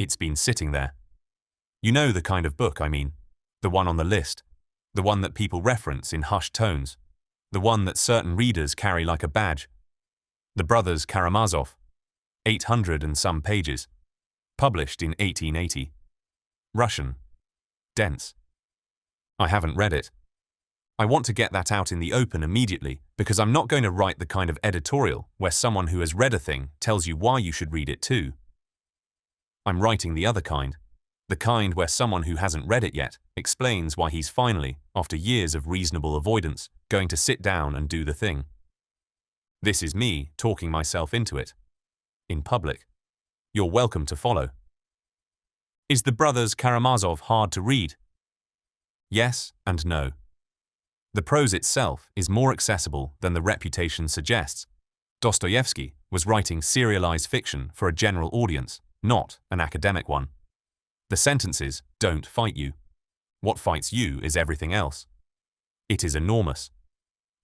It's been sitting there. You know the kind of book I mean. The one on the list. The one that people reference in hushed tones. The one that certain readers carry like a badge. The Brothers Karamazov. 800 and some pages. Published in 1880. Russian. Dense. I haven't read it. I want to get that out in the open immediately because I'm not going to write the kind of editorial where someone who has read a thing tells you why you should read it too. I'm writing the other kind. The kind where someone who hasn't read it yet explains why he's finally, after years of reasonable avoidance, going to sit down and do the thing. This is me talking myself into it. In public. You're welcome to follow. Is the Brothers Karamazov hard to read? Yes and no. The prose itself is more accessible than the reputation suggests. Dostoevsky was writing serialized fiction for a general audience, not an academic one. The sentences don't fight you. What fights you is everything else. It is enormous.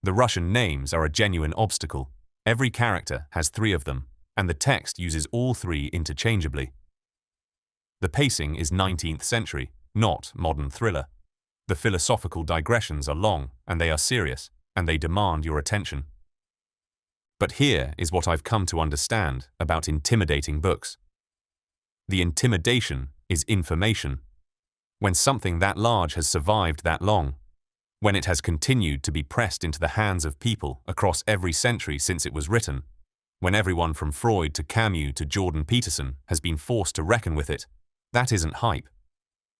The Russian names are a genuine obstacle. Every character has 3 of them, and the text uses all 3 interchangeably. The pacing is 19th century, not modern thriller. The philosophical digressions are long, and they are serious, and they demand your attention. But here is what I've come to understand about intimidating books. The intimidation is information. When something that large has survived that long, when it has continued to be pressed into the hands of people across every century since it was written, when everyone from Freud to Camus to Jordan Peterson has been forced to reckon with it, that isn't hype.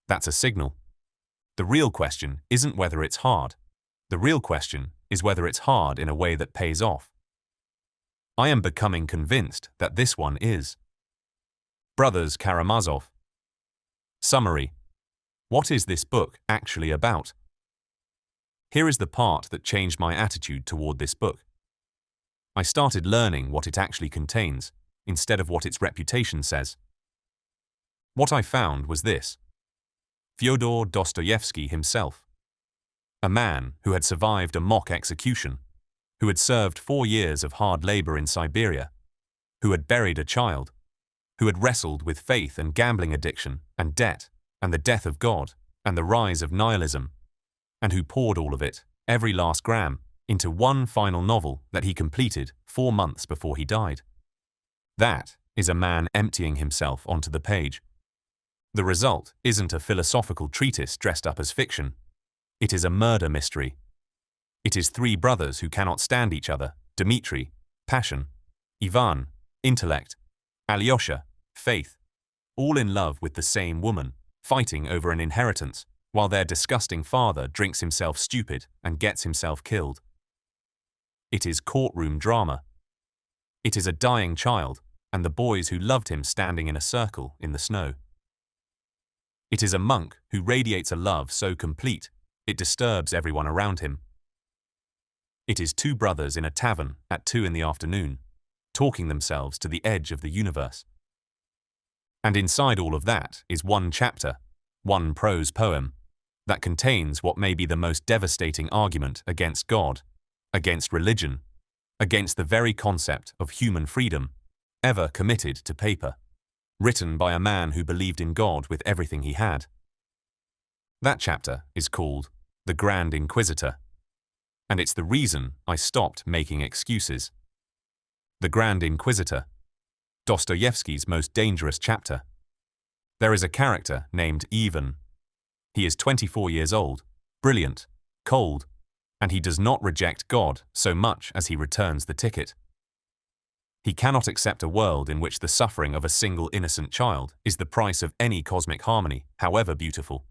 That's a signal. The real question isn't whether it's hard. The real question is whether it's hard in a way that pays off. I am becoming convinced that this one is. Brothers Karamazov. Summary. What is this book actually about? Here is the part that changed my attitude toward this book. I started learning what it actually contains, instead of what its reputation says. What I found was this. Fyodor Dostoevsky himself. A man who had survived a mock execution, who had served 4 years of hard labor in Siberia, who had buried a child, who had wrestled with faith and gambling addiction and debt and the death of God and the rise of nihilism, and who poured all of it, every last gram, into one final novel that he completed 4 months before he died. That is a man emptying himself onto the page. The result isn't a philosophical treatise dressed up as fiction. It is a murder mystery. It is 3 brothers who cannot stand each other, Dmitri, passion, Ivan, intellect, Alyosha, faith, all in love with the same woman, fighting over an inheritance, while their disgusting father drinks himself stupid and gets himself killed. It is courtroom drama. It is a dying child, and the boys who loved him standing in a circle in the snow. It is a monk who radiates a love so complete, it disturbs everyone around him. It is 2 brothers in a tavern at 2 in the afternoon, talking themselves to the edge of the universe. And inside all of that is one chapter, one prose poem, that contains what may be the most devastating argument against God, against religion, against the very concept of human freedom, ever committed to paper. Written by a man who believed in God with everything he had. That chapter is called The Grand Inquisitor, and it's the reason I stopped making excuses. The Grand Inquisitor, Dostoevsky's most dangerous chapter. There is a character named Ivan. He is 24 years old, brilliant, cold, and he does not reject God so much as he returns the ticket. He cannot accept a world in which the suffering of a single innocent child is the price of any cosmic harmony, however beautiful.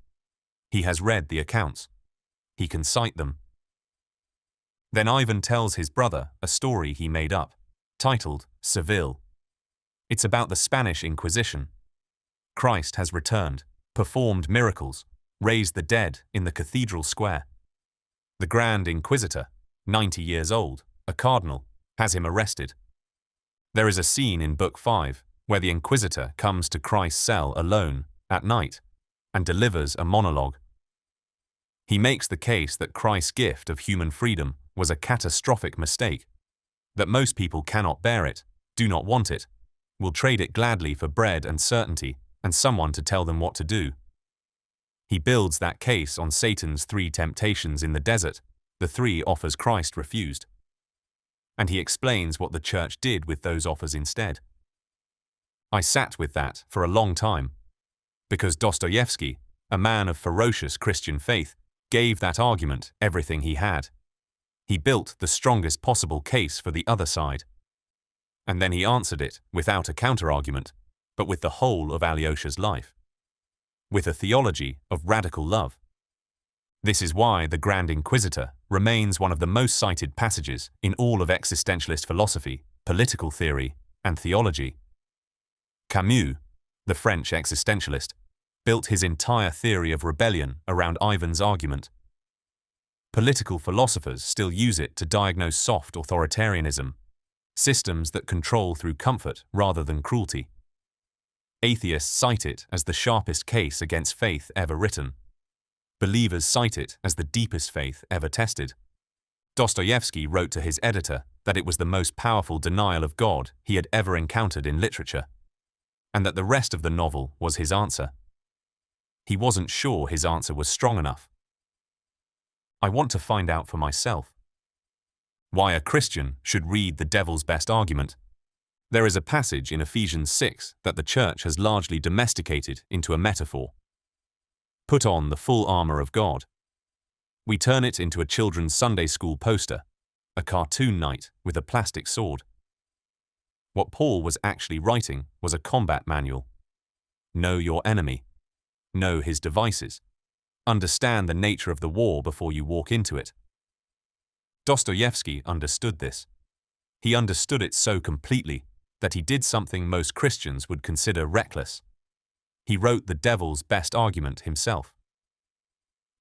He has read the accounts. He can cite them. Then Ivan tells his brother a story he made up, titled Seville. It's about the Spanish Inquisition. Christ has returned, performed miracles, raised the dead in the cathedral square. The Grand Inquisitor, 90 years old, a cardinal, has him arrested. There is a scene in Book 5 where the Inquisitor comes to Christ's cell alone, at night, and delivers a monologue. He makes the case that Christ's gift of human freedom was a catastrophic mistake, that most people cannot bear it, do not want it, will trade it gladly for bread and certainty, and someone to tell them what to do. He builds that case on Satan's 3 temptations in the desert, the 3 offers Christ refused. And he explains what the church did with those offers instead. I sat with that for a long time, because Dostoevsky, a man of ferocious Christian faith, gave that argument everything he had. He built the strongest possible case for the other side. And then he answered it without a counter-argument, but with the whole of Alyosha's life. With a theology of radical love. This is why the Grand Inquisitor remains one of the most cited passages in all of existentialist philosophy, political theory, and theology. Camus, the French existentialist, built his entire theory of rebellion around Ivan's argument. Political philosophers still use it to diagnose soft authoritarianism, systems that control through comfort rather than cruelty. Atheists cite it as the sharpest case against faith ever written. Believers cite it as the deepest faith ever tested. Dostoevsky wrote to his editor that it was the most powerful denial of God he had ever encountered in literature, and that the rest of the novel was his answer. He wasn't sure his answer was strong enough. I want to find out for myself. Why a Christian should read the devil's best argument. There is a passage in Ephesians 6 that the church has largely domesticated into a metaphor. Put on the full armor of God. We turn it into a children's Sunday school poster, a cartoon knight with a plastic sword. What Paul was actually writing was a combat manual. Know your enemy. Know his devices. Understand the nature of the war before you walk into it. Dostoevsky understood this. He understood it so completely that he did something most Christians would consider reckless. He wrote the devil's best argument himself.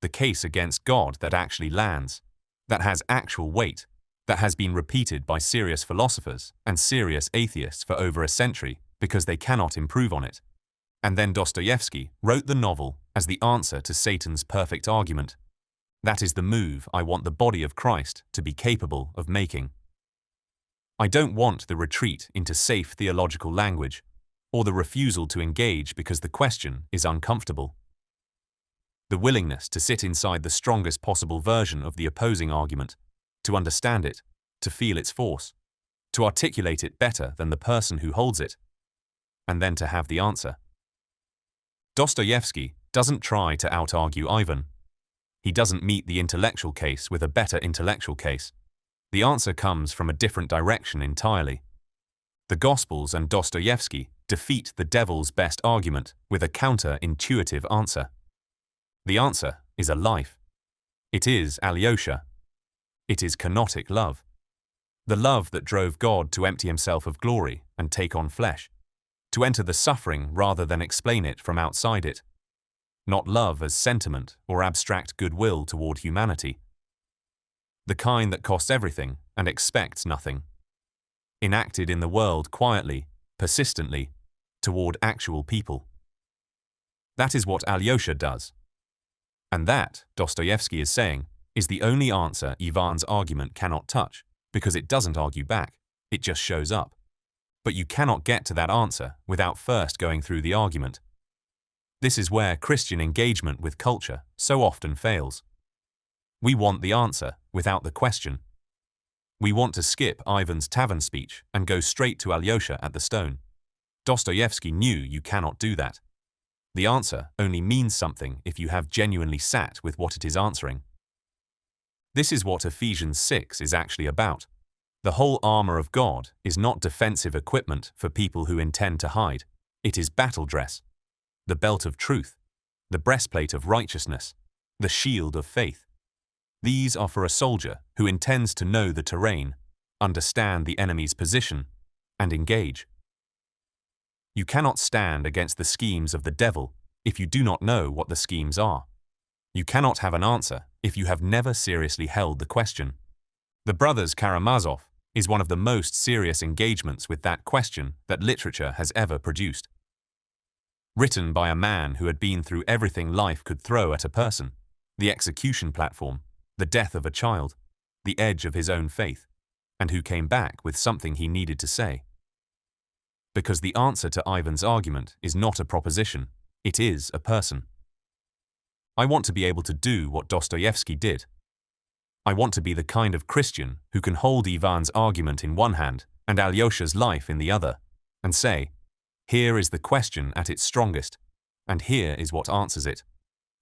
The case against God that actually lands, that has actual weight, that has been repeated by serious philosophers and serious atheists for over a century because they cannot improve on it. And then Dostoevsky wrote the novel as the answer to Satan's perfect argument. That is the move I want the body of Christ to be capable of making. I don't want the retreat into safe theological language, or the refusal to engage because the question is uncomfortable. The willingness to sit inside the strongest possible version of the opposing argument, to understand it, to feel its force, to articulate it better than the person who holds it, and then to have the answer. Dostoevsky doesn't try to out-argue Ivan. He doesn't meet the intellectual case with a better intellectual case. The answer comes from a different direction entirely. The Gospels and Dostoevsky defeat the devil's best argument with a counter-intuitive answer. The answer is a life. It is Alyosha. It is kenotic love. The love that drove God to empty himself of glory and take on flesh, to enter the suffering rather than explain it from outside it. Not love as sentiment or abstract goodwill toward humanity. The kind that costs everything and expects nothing. Enacted in the world quietly, persistently, toward actual people. That is what Alyosha does. And that, Dostoevsky is saying, is the only answer Ivan's argument cannot touch, because it doesn't argue back, it just shows up. But you cannot get to that answer without first going through the argument. This is where Christian engagement with culture so often fails. We want the answer without the question. We want to skip Ivan's tavern speech and go straight to Alyosha at the stone. Dostoevsky knew you cannot do that. The answer only means something if you have genuinely sat with what it is answering. This is what Ephesians 6 is actually about. The whole armor of God is not defensive equipment for people who intend to hide. It is battle dress. The belt of truth, the breastplate of righteousness, the shield of faith. These are for a soldier who intends to know the terrain, understand the enemy's position, and engage. You cannot stand against the schemes of the devil if you do not know what the schemes are. You cannot have an answer if you have never seriously held the question. The Brothers Karamazov is one of the most serious engagements with that question that literature has ever produced. Written by a man who had been through everything life could throw at a person, the execution platform, the death of a child, the edge of his own faith, and who came back with something he needed to say. Because the answer to Ivan's argument is not a proposition, it is a person. I want to be able to do what Dostoevsky did. I want to be the kind of Christian who can hold Ivan's argument in one hand and Alyosha's life in the other, and say, here is the question at its strongest, and here is what answers it,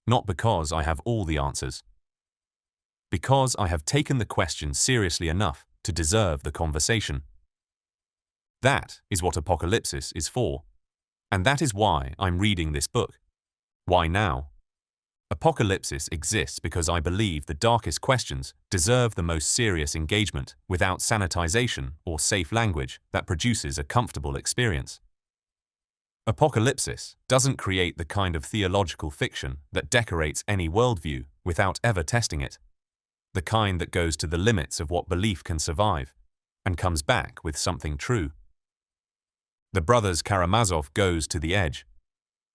not because I have all the answers. Because I have taken the question seriously enough to deserve the conversation. That is what Apokalypsis is for, and that is why I'm reading this book. Why now? Apokalypsis exists because I believe the darkest questions deserve the most serious engagement without sanitization or safe language that produces a comfortable experience. Apokalypsis doesn't create the kind of theological fiction that decorates any worldview without ever testing it, the kind that goes to the limits of what belief can survive and comes back with something true. The Brothers Karamazov goes to the edge.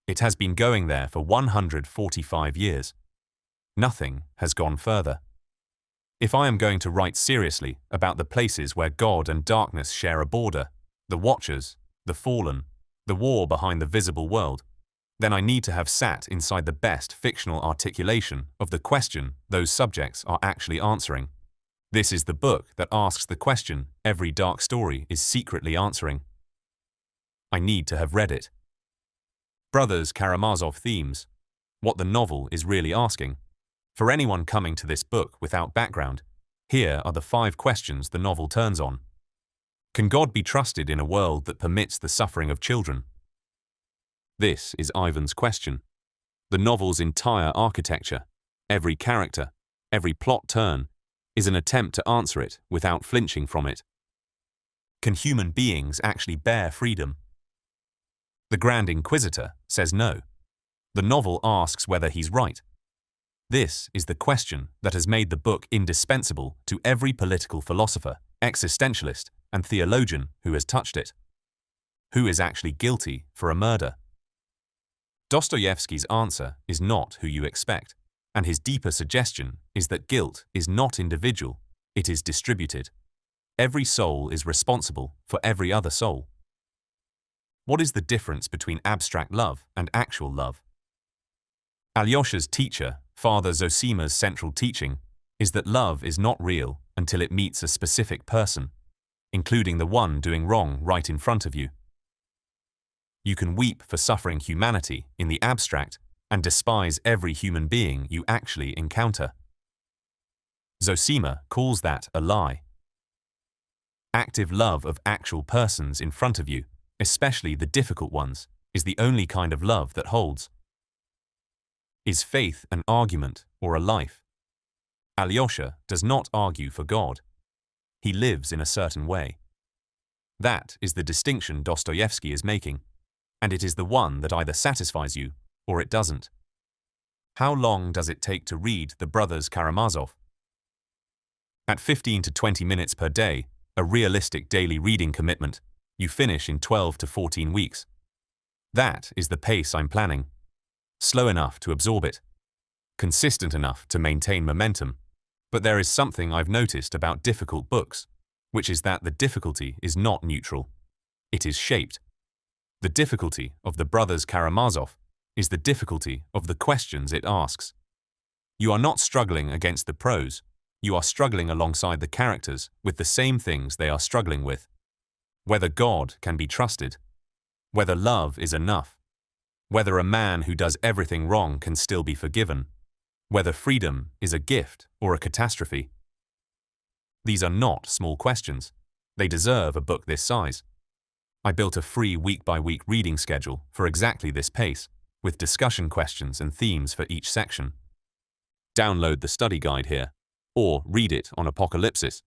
It has been going there for 145 years. Nothing has gone further. If I am going to write seriously about the places where God and darkness share a border, the Watchers, the Fallen, the war behind the visible world, then I need to have sat inside the best fictional articulation of the question those subjects are actually answering. This is the book that asks the question every dark story is secretly answering. I need to have read it. Brothers Karamazov themes, what the novel is really asking. For anyone coming to this book without background, here are the 5 questions the novel turns on. Can God be trusted in a world that permits the suffering of children? This is Ivan's question. The novel's entire architecture, every character, every plot turn, is an attempt to answer it without flinching from it. Can human beings actually bear freedom? The Grand Inquisitor says no. The novel asks whether he's right. This is the question that has made the book indispensable to every political philosopher, existentialist, and theologian who has touched it. Who is actually guilty for a murder? Dostoevsky's answer is not who you expect, and his deeper suggestion is that guilt is not individual, it is distributed. Every soul is responsible for every other soul. What is the difference between abstract love and actual love? Alyosha's teacher, Father Zosima's central teaching, is that love is not real until it meets a specific person, including the one doing wrong right in front of you. You can weep for suffering humanity in the abstract and despise every human being you actually encounter. Zosima calls that a lie. Active love of actual persons in front of you, especially the difficult ones, is the only kind of love that holds. Is faith an argument or a life? Alyosha does not argue for God. He lives in a certain way. That is the distinction Dostoevsky is making, and it is the one that either satisfies you or it doesn't. How long does it take to read the Brothers Karamazov? At 15 to 20 minutes per day, a realistic daily reading commitment, you finish in 12 to 14 weeks. That is the pace I'm planning. Slow enough to absorb it. Consistent enough to maintain momentum. But there is something I've noticed about difficult books, which is that the difficulty is not neutral. It is shaped. The difficulty of the Brothers Karamazov is the difficulty of the questions it asks. You are not struggling against the prose. You are struggling alongside the characters with the same things they are struggling with. Whether God can be trusted. Whether love is enough. Whether a man who does everything wrong can still be forgiven. Whether freedom is a gift or a catastrophe. These are not small questions. They deserve a book this size. I built a free week-by-week reading schedule for exactly this pace, with discussion questions and themes for each section. Download the study guide here, or read it on Apokalypsis.